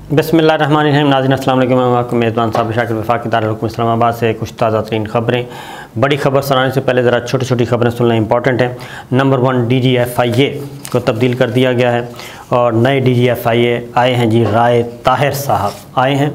बिस्मिल्लाहिर्रहमानिर्रहीम। नाज़रीन अस्सलाम वालेकुम। मैं आपको मेज़बान साहब शाकिर वफाकी दारुल हुकूम इस्लामाबाद से कुछ ताज़ा तरीन ख़बरें। बड़ी ख़बर सुनाने से पहले ज़रा छोटी छोटी ख़बरें सुनना इंपॉर्टेंट है। नंबर 1, DGFIA को तब्दील कर दिया गया है और नए DGFIA आए हैं जी। राय ताहिर साहब आए हैं,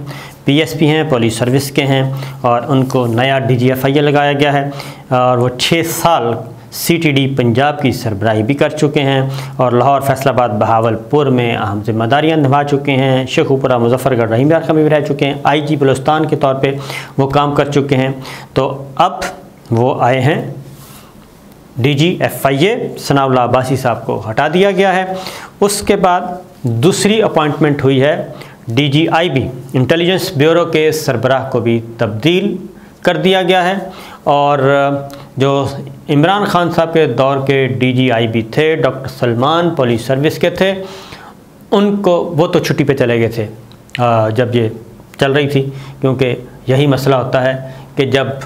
PSP हैं, पुलिस सर्विस के हैं और उनको नया DGFIA लगाया गया है और वो 6 साल CTD पंजाब की सरबराही भी कर चुके हैं और लाहौर, फैसलाबाद, बहावलपुर में अहम जिम्मेदारियाँ निभा चुके हैं। शेखुपुरा, मुजफ्फरगढ़, रहीम यार में भी रह चुके हैं। IG बलूचिस्तान के तौर पे वो काम कर चुके हैं। तो अब वो आए हैं DGFIA। सनाउल्लाह अब्बासी साहब को हटा दिया गया है। उसके बाद दूसरी अपॉइंटमेंट हुई है DGIB, इंटेलिजेंस ब्यूरो के सरबराह को भी तब्दील कर दिया गया है। और जो इमरान खान साहब के दौर के DGIB थे, डॉक्टर सलमान पुलिस सर्विस के थे, उनको वो तो छुट्टी पे चले गए थे जब ये चल रही थी, क्योंकि यही मसला होता है कि जब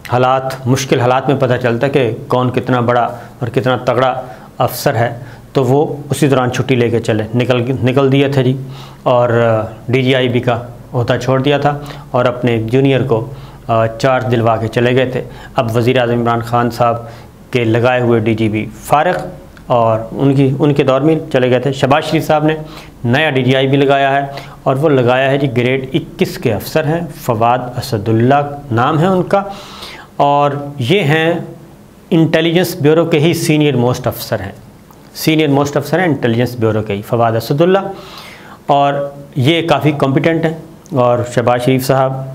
हालात मुश्किल हालात में पता चलता है कि कौन कितना बड़ा और कितना तगड़ा अफसर है, तो वो उसी दौरान छुट्टी लेके चले निकल दिए थे जी। और DGIB का ओहदा छोड़ दिया था और अपने जूनियर को चार्ज दिलवा के चले गए थे। अब वज़ीर-ए-आज़म इमरान खान साहब के लगाए हुए DGB फारिग और उनके दौर में चले गए थे। शहबाज शरीफ साहब ने नया DGIB लगाया है और वो लगाया है जी ग्रेड 21 के अफसर हैं, फवाद असदुल्ला नाम है उनका। और ये हैं इंटेलिजेंस ब्यूरो के ही सीनियर मोस्ट अफसर हैं इंटेलिजेंस ब्यूरो के ही फवाद असदुल्ला, और ये काफ़ी कॉम्पिटेंट हैं। और शहबाज शरीफ साहब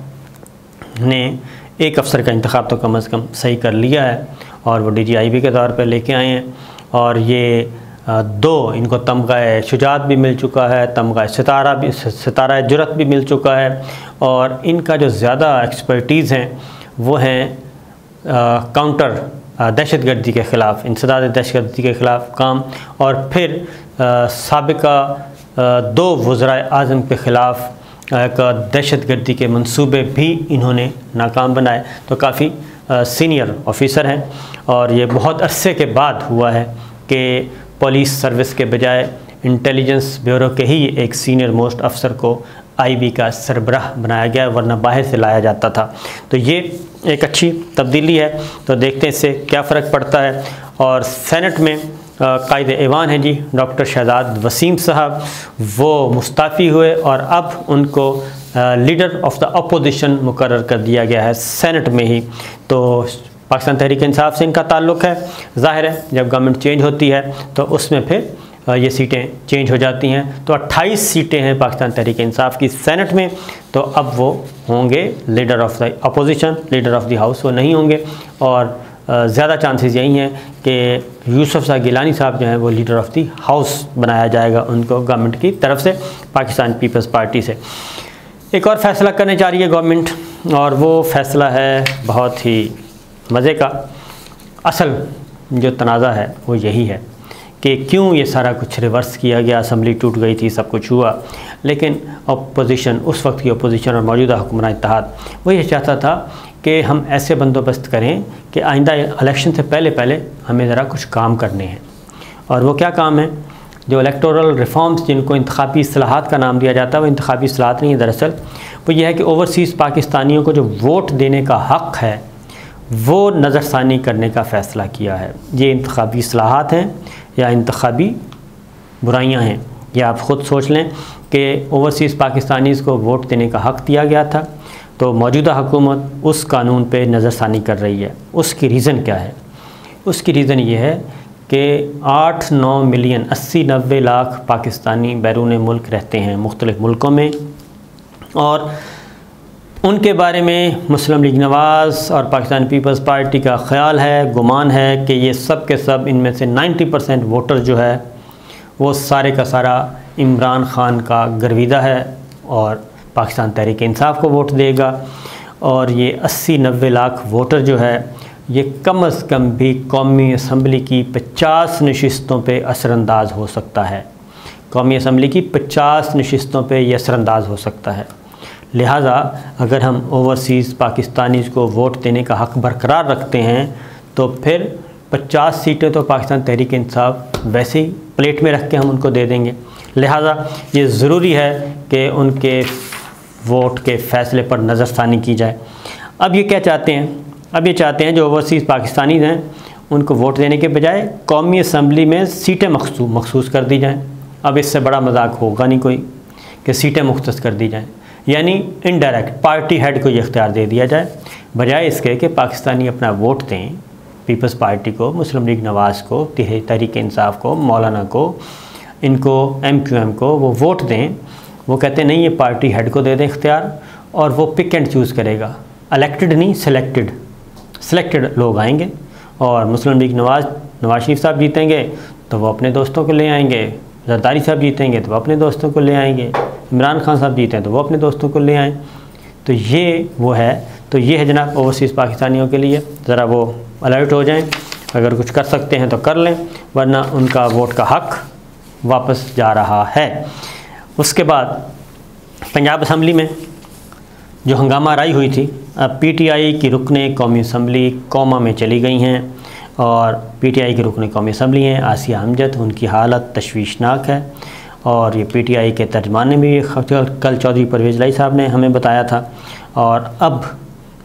ने एक अफसर का इंतखाब तो कम से कम सही कर लिया है और वो DGIB के तौर पे लेके आए हैं। और ये इनको तमगा शुजात भी मिल चुका है, तमगा सितारा जुरत भी मिल चुका है। और इनका जो ज़्यादा एक्सपर्टीज़ हैं वो हैं काउंटर दहशतगर्दी के ख़िलाफ़, इंसदाद दहशतगर्दी के ख़िलाफ़ काम। और फिर साबिका 2 वज़राए आज़म के ख़िलाफ़ एक दहशतगर्दी के मंसूबे भी इन्होंने नाकाम बनाए। तो काफ़ी सीनियर ऑफिसर हैं और ये बहुत अरसे के बाद हुआ है कि पुलिस सर्विस के बजाय इंटेलिजेंस ब्यूरो के ही एक सीनियर मोस्ट अफसर को IB का सरबराह बनाया गया, वरना बाहर से लाया जाता था। तो ये एक अच्छी तब्दीली है। तो देखते हैं इससे क्या फ़र्क पड़ता है। और सेनेट में कायदे ऐवान है जी डॉक्टर शहजाद वसीम साहब, वो मुस्ताफ़ी हुए और अब उनको लीडर ऑफ़ द अपोजिशन मुकर्रर कर दिया गया है सेनेट में ही। तो पाकिस्तान तहरीक इंसाफ से इनका ताल्लुक़ है। ज़ाहिर है जब गवर्नमेंट चेंज होती है तो उसमें फिर ये सीटें चेंज हो जाती हैं। तो 28 सीटें हैं पाकिस्तान तहरीक इंसाफ की सेनेट में। तो अब वो होंगे leader of the opposition, leader of the house वो नहीं होंगे। और ज़्यादा चांसेस यही हैं कि यूसुफ शाह गिलानी साहब जो हैं वो लीडर ऑफ़ द हाउस बनाया जाएगा उनको गवर्नमेंट की तरफ से, पाकिस्तान पीपल्स पार्टी से। एक और फ़ैसला करने जा रही है गवर्नमेंट और वो फ़ैसला है बहुत ही मज़े का। असल जो तनाज़ा है वो यही है कि क्यों ये सारा कुछ रिवर्स किया गया। असम्बली टूट गई थी, सब कुछ हुआ, लेकिन अपोजिशन, उस वक्त की अपोजिशन और मौजूदा हुक्मरान इत्तेहाद वो ये चाहता था कि हम ऐसे बंदोबस्त करें कि आइंदा इलेक्शन से पहले हमें ज़रा कुछ काम करने हैं। और वो क्या काम है? जो इलेक्टोरल रिफॉर्म्स जिनको इंतखाबी इस्लाहात का नाम दिया जाता है, वो इंतखाबी इस्लाहात नहीं है दरअसल। वो ये है कि ओवरसीज़ पाकिस्तानियों को जो वोट देने का हक़ है वो नज़रसानी करने का फ़ैसला किया है। ये इंतखाबी इस्लाहात हैं या इंतखाबी बुराइयां हैं, ये आप ख़ुद सोच लें कि ओवरसीज़ पाकिस्तानीज़ को वोट देने का हक़ दिया गया था। तो मौजूदा हुकूमत उस कानून पे नज़रसानी कर रही है। उसकी रीज़न क्या है? उसकी रीज़न ये है कि 8-9 मिलियन 80-90 लाख पाकिस्तानी बैरून मुल्क रहते हैं मुख्तलिफ़ मुल्कों में, और उनके बारे में मुस्लिम लीग नवाज़ और पाकिस्तान पीपल्स पार्टी का ख्याल है, गुमान है कि ये सब के सब, इनमें से 90% वोटर जो है वो सारे का सारा इमरान खान का गर्विदा है और पाकिस्तान तहरीक इंसाफ को वोट देगा। और ये 80-90 लाख वोटर जो है ये कम से कम भी कौमी असम्बली की 50 नशिस्तों पे असरअंदाज हो सकता है। कौमी असम्बली की 50 नशिस्तों पे ये असरअंदाज हो सकता है। लिहाजा अगर हम ओवरसीज़ पाकिस्तानीज़ को वोट देने का हक़ बरकरार रखते हैं तो फिर 50 सीटें तो पाकिस्तान तहरीक इंसाफ वैसे ही प्लेट में रख के हम उनको दे देंगे। लिहाजा ये ज़रूरी है कि उनके वोट के फ़ैसले पर नज़रसानी की जाए। अब ये क्या चाहते हैं? अब ये चाहते हैं जो ओवरसीज़ पाकिस्तानी हैं उनको वोट देने के बजाय कौमी असम्बली में सीटें मखसूस कर दी जाएँ। अब इससे बड़ा मजाक होगा नहीं कोई कि सीटें मुख्तस कर दी जाएँ, यानी इनडायरेक्ट पार्टी हेड को ये इख्तियार दे दिया जाए, बजाय इसके कि पाकिस्तानी अपना वोट दें पीपल्स पार्टी को, मुस्लिम लीग नवाज़ को, तहरीक इंसाफ को, मौलाना को, इनको MQM को वो वोट दें। वो कहते हैं नहीं, ये पार्टी हेड को दे दें इख्तियार और वो पिक एंड चूज़ करेगा। इलेक्टेड नहीं, सिलेक्टेड लोग आएंगे और मुस्लिम लीग नवाज शरीफ साहब जीतेंगे तो वो अपने दोस्तों को ले आएंगे, जरदारी साहब जीतेंगे तो वो अपने दोस्तों को ले आएंगे, इमरान खान साहब जीते हैं तो वो अपने दोस्तों को ले आएँ। तो ये वो है, तो ये है जनाब ओवरसीज़ पाकिस्तानियों के लिए। ज़रा वो अलर्ट हो जाएं, अगर कुछ कर सकते हैं तो कर लें, वरना उनका वोट का हक़ वापस जा रहा है। उसके बाद पंजाब असम्बली में जो हंगामा राई हुई थी, अब PTI की रुकने कौमी असम्बली कोमा में चली गई हैं और PTI की रुकने कौमी असम्बली हैं आसिया अमजद, उनकी हालत तशवीशनाक है। और ये PTI के तर्जमान ने भी कल चौधरी परवेज़ लाई साहब ने हमें बताया था। और अब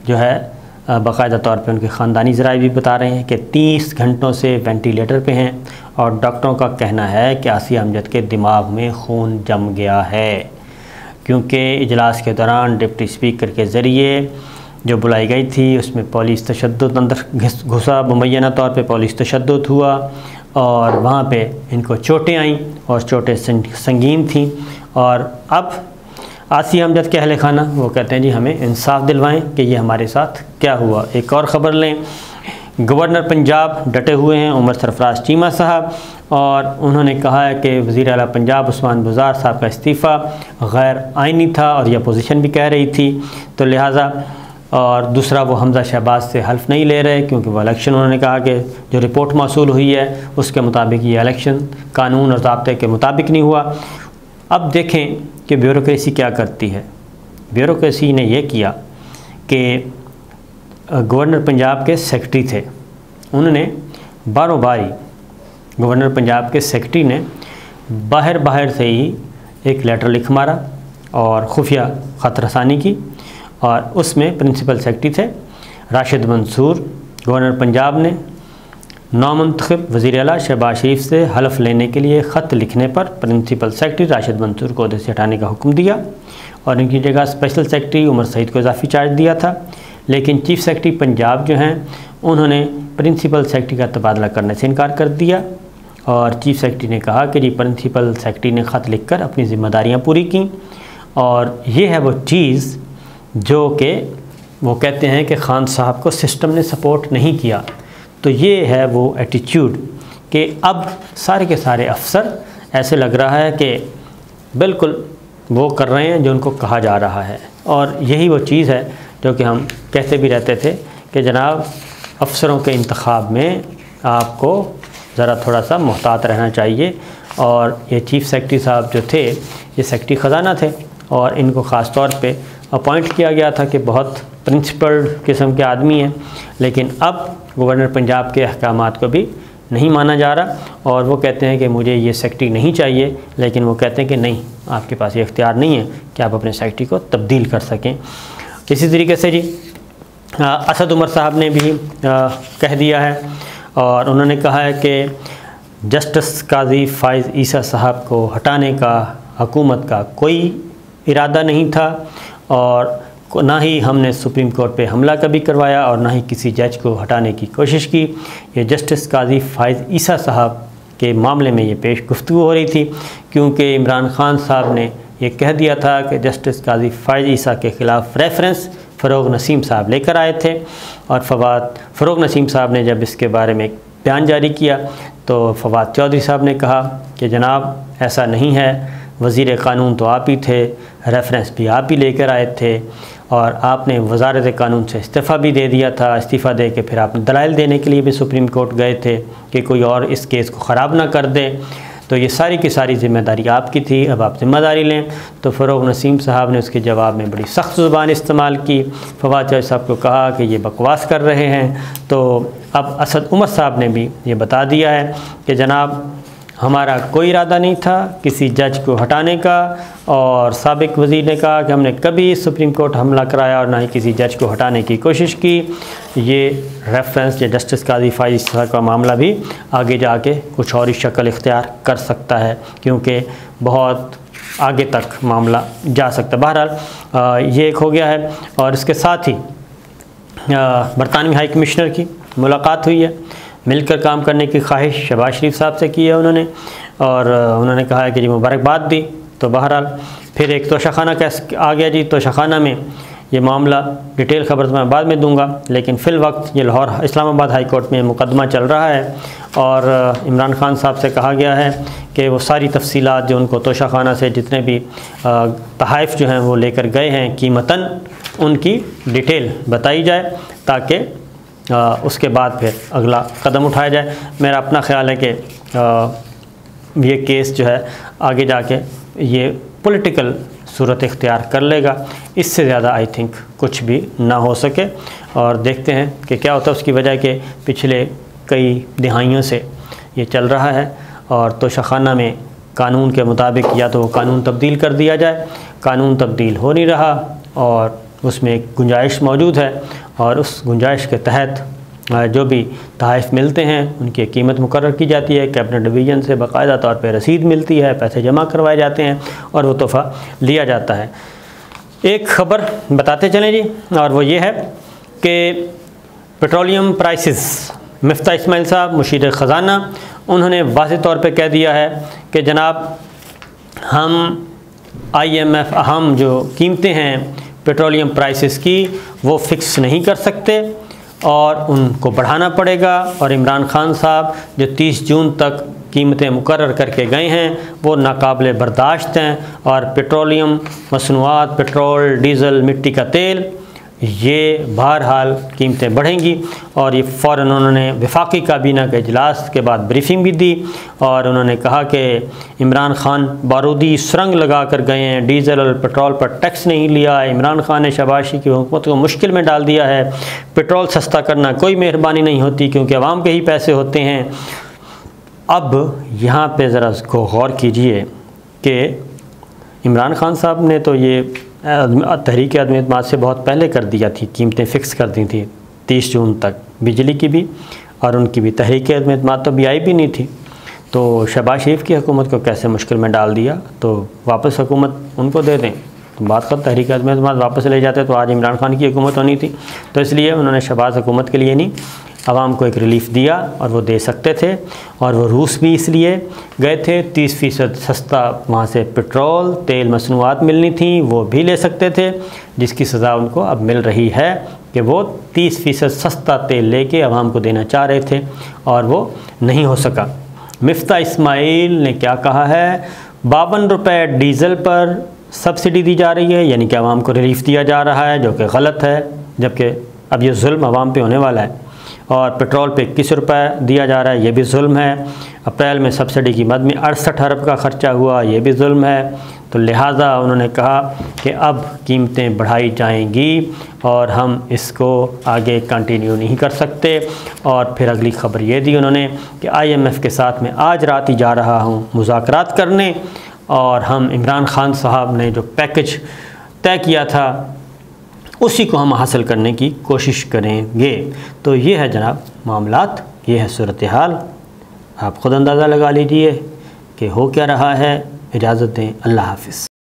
जो है बाकायदा तौर पे उनके ख़ानदानी ज़राए भी बता रहे हैं कि 30 घंटों से वेंटिलेटर पे हैं और डॉक्टरों का कहना है कि आसिया अमजद के दिमाग में खून जम गया है, क्योंकि इजलास के दौरान डिप्टी स्पीकर के ज़रिए जो बुलाई गई थी उसमें पुलिस तशद्दुद अंदर घुसा, मुबैना तौर पे पुलिस तशद्दुद हुआ और वहाँ पे इनको चोटें आईं और चोटें संगीन थीं। और अब आसिया अमजद के अहले खाना वो कहते हैं जी हमें इंसाफ दिलवाएं कि ये हमारे साथ क्या हुआ। एक और ख़बर लें, गवर्नर पंजाब डटे हुए हैं उमर सरफराज चीमा साहब, और उन्होंने कहा है कि वज़ीर आला पंजाब उस्मान बुज़ार साहब का इस्तीफ़ा गैर आइनी था और यह अपोजिशन भी कह रही थी, तो लिहाजा और दूसरा वो हमज़ा शहबाज से हल्फ नहीं ले रहे क्योंकि वो इलेक्शन, उन्होंने कहा कि जो रिपोर्ट मौसूल हुई है उसके मुताबिक ये इलेक्शन कानून और ज़ाब्ते के मुताबिक नहीं हुआ। अब देखें कि ब्यूरोक्रेसी क्या करती है। ब्यूरोक्रेसी ने यह किया कि गवर्नर पंजाब के सेक्रेटरी थे, उन्होंने बारों बारी गवर्नर पंजाब के सेक्रेटरी ने बाहर से ही एक लेटर लिख मारा और खुफिया ख़त रसानी की, और उसमें प्रिंसिपल सेक्रेटरी थे राशिद मंसूर। गवर्नर पंजाब ने नौमंतखब वज़ीर आला शहबाज शरीफ से हलफ लेने के लिए ख़त लिखने पर प्रिंसिपल सेक्रेटरी राशिद मंसूर को ओहदे से हटाने का हुक्म दिया और इनकी जगह स्पेशल सेक्रेटरी उमर सईद को इजाफी चार्ज दिया था। लेकिन चीफ़ सेक्रेटरी पंजाब जो हैं उन्होंने प्रिंसिपल सेक्रेटरी का तबादला करने से इनकार कर दिया और चीफ़ सेक्रेटरी ने कहा कि जी प्रिंसिपल सेक्रेटरी ने ख़त लिख कर अपनी ज़िम्मेदारियाँ पूरी की। और ये है वो चीज़ जो कि वो कहते हैं कि खान साहब को सिस्टम ने सपोर्ट नहीं किया। तो ये है वो एटीट्यूड कि अब सारे के सारे अफसर ऐसे लग रहा है कि बिल्कुल वो कर रहे हैं जो उनको कहा जा रहा है। और यही वो चीज़ है जो कि हम कहते भी रहते थे कि जनाब अफसरों के इंतखाब में आपको ज़रा थोड़ा सा मुहतात रहना चाहिए। और ये चीफ़ सेक्रेटरी साहब जो थे ये सेक्रेटरी ख़जाना थे और इनको ख़ास तौर पे अपॉइंट किया गया था कि बहुत प्रिंसिपल्ड किस्म के आदमी हैं, लेकिन अब गवर्नर पंजाब के अहकामात को भी नहीं माना जा रहा और वो कहते हैं कि मुझे ये सेक्रेटरी नहीं चाहिए, लेकिन वो कहते हैं कि नहीं, आपके पास ये इख्तियार नहीं है कि आप अपने सेक्रेटरी को तब्दील कर सकें। इसी तरीके से जी असद उमर साहब ने भी कह दिया है और उन्होंने कहा है कि जस्टिस काजी फ़ाइज़ ईसा साहब को हटाने का हुकूमत का कोई इरादा नहीं था और ना ही हमने सुप्रीम कोर्ट पे हमला कभी करवाया और ना ही किसी जज को हटाने की कोशिश की। ये जस्टिस काजी फ़ाइज़ ईसा साहब के मामले में ये पेश गुफ्तगू हो रही थी क्योंकि इमरान खान साहब ने ये कह दिया था कि जस्टिस काजी फ़ाइज़ ईसा के ख़िलाफ़ रेफरेंस फ़रोग़ नसीम साहब लेकर आए थे और फ़रोग़ नसीम साहब ने जब इसके बारे में बयान जारी किया तो फवाद चौधरी साहब ने कहा कि जनाब ऐसा नहीं है, वज़ीर क़ानून तो आप ही थे, रेफरेंस भी आप ही लेकर आए थे और आपने वज़ारत क़ानून से इस्तीफ़ा भी दे दिया था। इस्तीफ़ा दे के फिर आपने दलाइल देने के लिए भी सुप्रीम कोर्ट गए थे कि कोई और इस केस को ख़राब ना कर दे, तो ये सारी की सारी ज़िम्मेदारी आपकी थी, अब आप ज़िम्मेदारी लें। तो फ़रोग़ नसीम साहब ने उसके जवाब में बड़ी सख्त ज़ुबान इस्तेमाल की, फवाद चौधरी साहब को कहा कि ये बकवास कर रहे हैं। तो अब असद उमर साहब ने भी ये बता दिया है कि जनाब हमारा कोई इरादा नहीं था किसी जज को हटाने का, और साबिक वज़ीर ने कहा कि हमने कभी सुप्रीम कोर्ट हमला कराया और ना ही किसी जज को हटाने की कोशिश की। ये रेफरेंस या जस्टिस काजी फाइज का मामला भी आगे जाके कुछ और ही शक्ल इख्तियार कर सकता है, क्योंकि बहुत आगे तक मामला जा सकता है। बहरहाल ये एक हो गया है, और इसके साथ ही बरतानवी हाई कमिश्नर की मुलाकात हुई है, मिलकर काम करने की ख्वाहिश शहबाज शरीफ साहब से की है उन्होंने, और उन्होंने कहा है कि जी मुबारकबाद दी। तो बहरहाल फिर एक तोशाखाना का आ गया जी। तोशाखाना में ये मामला डिटेल खबर तो मैं बाद में दूंगा, लेकिन फ़िल वक्त ये लाहौर इस्लामाबाद हाई कोर्ट में मुकदमा चल रहा है, और इमरान खान साहब से कहा गया है कि वो सारी तफसीलात जो उनको तोशाखाना से जितने भी तहाइफ जो हैं वो लेकर गए हैं कीमतन, उनकी डिटेल बताई जाए, ताकि उसके बाद फिर अगला कदम उठाया जाए। मेरा अपना ख़्याल है कि ये केस जो है आगे जाके ये पॉलिटिकल सूरत इख्तियार कर लेगा, इससे ज़्यादा आई थिंक कुछ भी ना हो सके, और देखते हैं कि क्या होता है। उसकी वजह के पिछले कई दिहाइयों से ये चल रहा है, और तोशाखाना में कानून के मुताबिक या तो वो कानून तब्दील कर दिया जाए, कानून तब्दील हो नहीं रहा, और उसमें एक गुंजाइश मौजूद है, और उस गुंजाइश के तहत जो भी तहाइफ मिलते हैं उनकी कीमत मुकर्रर की जाती है, कैबिनेट डिवीज़न से बाकायदा तौर पर रसीद मिलती है, पैसे जमा करवाए जाते हैं और वो तोहफ़ा लिया जाता है। एक ख़बर बताते चलें जी, और वो ये है कि पेट्रोलियम प्राइसेस, मिफ्ता इस्माइल साहब मुशीर ख़ज़ाना, उन्होंने वाज़ेह तौर पे कह दिया है कि जनाब हम IMF हम जो कीमतें हैं पेट्रोलियम प्राइसेस की वो फ़िक्स नहीं कर सकते, और उनको बढ़ाना पड़ेगा। और इमरान खान साहब जो 30 जून तक कीमतें मुकर्रर करके गए हैं वो नाकाबिल बर्दाश्त हैं, और पेट्रोलियम मसनूआत, पेट्रोल, डीज़ल, मिट्टी का तेल, ये बहरहाल कीमतें बढ़ेंगी। और ये फ़ौरन उन्होंने वफाकी काबीना के इजलास के बाद ब्रीफिंग भी दी, और उन्होंने कहा कि इमरान खान बारूदी सुरंग लगा कर गए हैं, डीज़ल और पेट्रोल पर टैक्स नहीं लिया, इमरान खान ने शहबाज शरीफ की हुकूमत को मुश्किल में डाल दिया है, पेट्रोल सस्ता करना कोई मेहरबानी नहीं होती क्योंकि आवाम के ही पैसे होते हैं। अब यहाँ पे ज़रा इसको गौर कीजिए कि इमरान खान साहब ने तो ये तहरीक आदम एतमाद से बहुत पहले कर दिया थी, कीमतें फ़िक्स कर दी थी 30 जून तक बिजली की भी, और उनकी भी तहरीक आदम एतमाद तो भी आई भी नहीं थी। तो शहबाज शरीफ की हुकूमत को कैसे मुश्किल में डाल दिया, तो वापस हुकूमत उनको दे दें। तो बात कर तहरीक आदम एतमाद वापस ले जाते तो आज इमरान खान की हुकूमत होनी थी। तो इसलिए उन्होंने शहबाज हुकूमत के लिए नहीं, आवाम को एक रिलीफ़ दिया, और वो दे सकते थे। और वो रूस भी इसलिए गए थे, 30% सस्ता वहाँ से पेट्रोल, तेल, मसनूआत मिलनी थी, वो भी ले सकते थे, जिसकी सज़ा उनको अब मिल रही है कि वो 30% सस्ता तेल लेके आवाम को देना चाह रहे थे, और वो नहीं हो सका। मिफ्ता इस्माइल ने क्या कहा है, 52 रुपये डीज़ल पर सब्सिडी दी जा रही है, यानी कि आवाम को रिलीफ़ दिया जा रहा है, जो कि गलत है, जबकि अब ये जुल्म आवाम पे होने वाला है। और पेट्रोल पे 21 रुपये दिया जा रहा है, ये भी जुल्म है। अप्रैल में सब्सिडी की मद में 68 अरब का ख़र्चा हुआ, ये भी जुल्म है। तो लिहाजा उन्होंने कहा कि अब कीमतें बढ़ाई जाएंगी, और हम इसको आगे कंटिन्यू नहीं कर सकते। और फिर अगली ख़बर ये दी उन्होंने कि IMF के साथ मैं आज रात ही जा रहा हूँ मुज़ाकरात करने, और हम इमरान खान साहब ने जो पैकेज तय किया था उसी को हम हासिल करने की कोशिश करेंगे। तो ये है जनाब मामलात, ये है सूरत हाल। आप ख़ुद अंदाज़ा लगा लीजिए कि हो क्या रहा है। इजाज़त दें, अल्लाह हाफ़िज़।